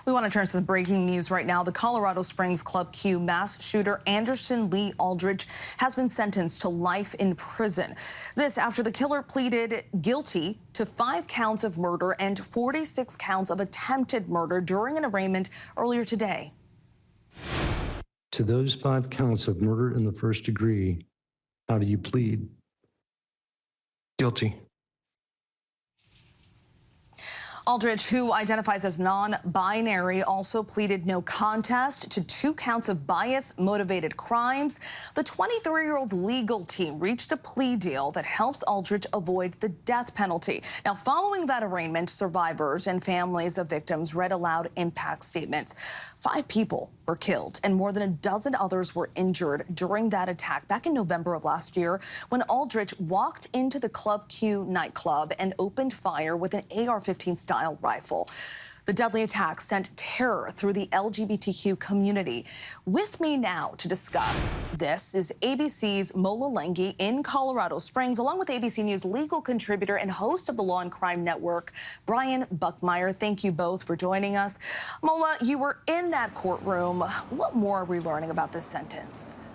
We want to turn to some breaking news right now. The Colorado Springs Club Q mass shooter Anderson Lee Aldrich has been sentenced to life in prison. This after the killer pleaded guilty to 5 counts of murder and 46 counts of attempted murder during an arraignment earlier today. To those 5 counts of murder in the first degree, how do you plead? Guilty. Aldrich, who identifies as non-binary, also pleaded no contest to 2 counts of bias-motivated crimes. The 23-year-old's legal team reached a plea deal that helps Aldrich avoid the death penalty. Now, following that arraignment, survivors and families of victims read aloud impact statements. 5 people were killed and more than a dozen others were injured during that attack back in November of last year when Aldrich walked into the Club Q nightclub and opened fire with an AR-15 style rifle. The deadly attack sent terror through the LGBTQ community. With me now to discuss this is ABC's Mola Lenghi in Colorado Springs, along with ABC News legal contributor and host of the Law and Crime Network, Brian Buckmeyer. Thank you both for joining us. Mola, you were in that courtroom. What more are we learning about this sentence?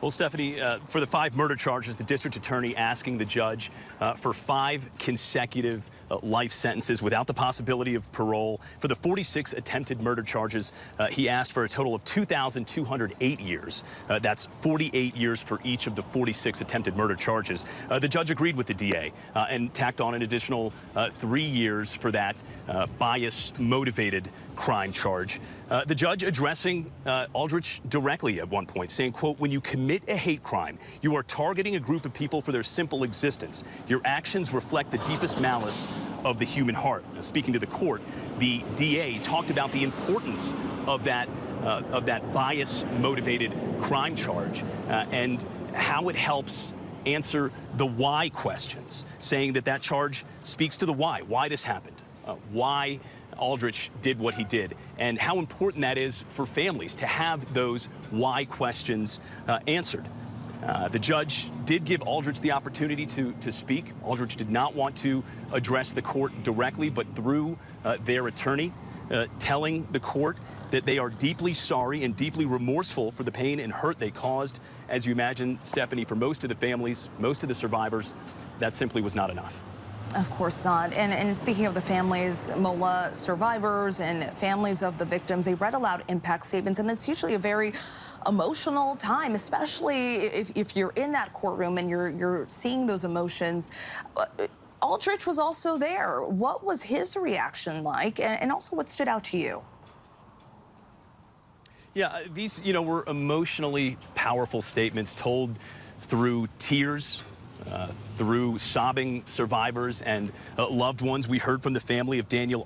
Well, Stephanie, for the 5 murder charges, the district attorney asking the judge for 5 consecutive life sentences without the possibility of parole. For the 46 attempted murder charges, he asked for a total of 2,208 years. That's 48 years for each of the 46 attempted murder charges. The judge agreed with the DA and tacked on an additional 3 years for that bias-motivated crime charge. The judge addressing Aldrich directly at one point, saying, quote, "When you commit a hate crime, you are targeting a group of people for their simple existence. Your actions reflect the deepest malice of the human heart." Now, speaking to the court, the DA talked about the importance of that bias-motivated crime charge and how it helps answer the why questions, saying that that charge speaks to the why this happened, why Aldrich did what he did, and how important that is for families to have those why questions answered. The judge did give Aldrich the opportunity to speak. Aldrich did not want to address the court directly, but through their attorney, telling the court that they are deeply sorry and deeply remorseful for the pain and hurt they caused. As you imagine, Stephanie, for most of the families, most of the survivors, that simply was not enough. Of course not. And speaking of the families, Mola, survivors and families of the victims, they read aloud impact statements, and that's usually a very emotional time, especially if you're in that courtroom and you're seeing those emotions. Aldrich was also there. What was his reaction like, and also what stood out to you? Yeah, these, were emotionally powerful statements told through tears, through sobbing survivors and loved ones. We heard from the family of Daniel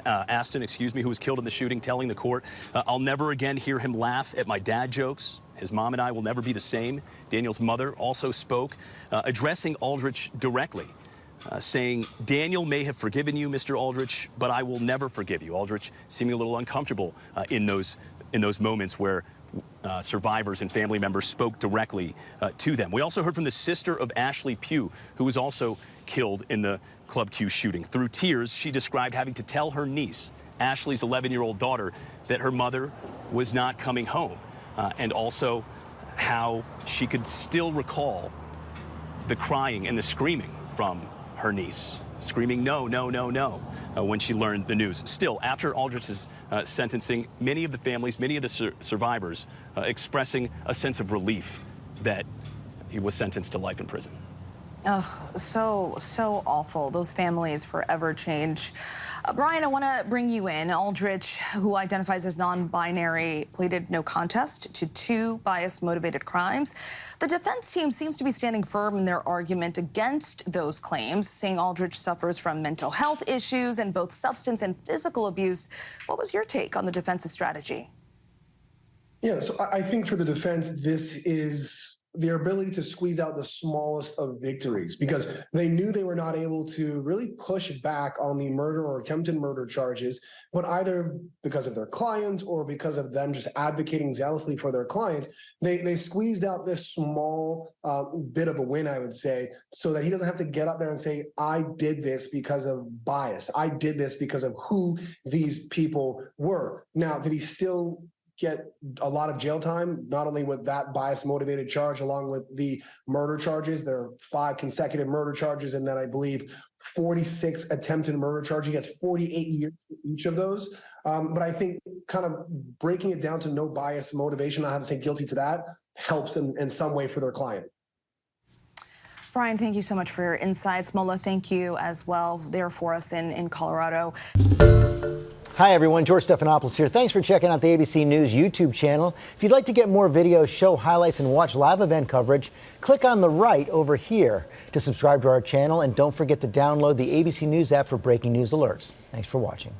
Aston, who was killed in the shooting, telling the court, "I'll never again hear him laugh at my dad jokes. His mom and I will never be the same." Daniel's mother also spoke, addressing Aldrich directly, saying, "Daniel may have forgiven you, Mr. Aldrich, but I will never forgive you." Aldrich seeming a little uncomfortable in those moments where survivors and family members spoke directly to them. We also heard from the sister of Ashley Pugh, who was also killed in the Club Q shooting. Through tears, she described having to tell her niece, Ashley's 11-year-old daughter, that her mother was not coming home, and also how she could still recall the crying and the screaming from her niece, screaming, "No, no, no, no," when she learned the news. Still, after Aldrich's sentencing, many of the families, many of the survivors expressing a sense of relief that he was sentenced to life in prison. Oh, so awful. Those families forever change. Brian, I want to bring you in. Aldrich, who identifies as non-binary, pleaded no contest to 2 bias-motivated crimes. The defense team seems to be standing firm in their argument against those claims, saying Aldrich suffers from mental health issues and both substance and physical abuse. What was your take on the defense's strategy? Yeah, so I think for the defense, this is the ability to squeeze out the smallest of victories, because they knew they were not able to really push back on the murder or attempted murder charges, but either because of their client or because of them just advocating zealously for their client, they squeezed out this small bit of a win, I would say, so that he doesn't have to get up there and say, I did this because of bias. I did this because of who these people were. Now, did he still get a lot of jail time, not only with that bias motivated charge, along with the murder charges? There are 5 consecutive murder charges, and then I believe 46 attempted murder charges. He gets 48 years for each of those. But I think kind of breaking it down to no bias motivation, not have to say guilty to that, helps in some way for their client. Brian, thank you so much for your insights. Mola, thank you as well there for us in Colorado. Hi, everyone. George Stephanopoulos here. Thanks for checking out the ABC News YouTube channel. If you'd like to get more videos, show highlights, and watch live event coverage, click on the right over here to subscribe to our channel. And don't forget to download the ABC News app for breaking news alerts. Thanks for watching.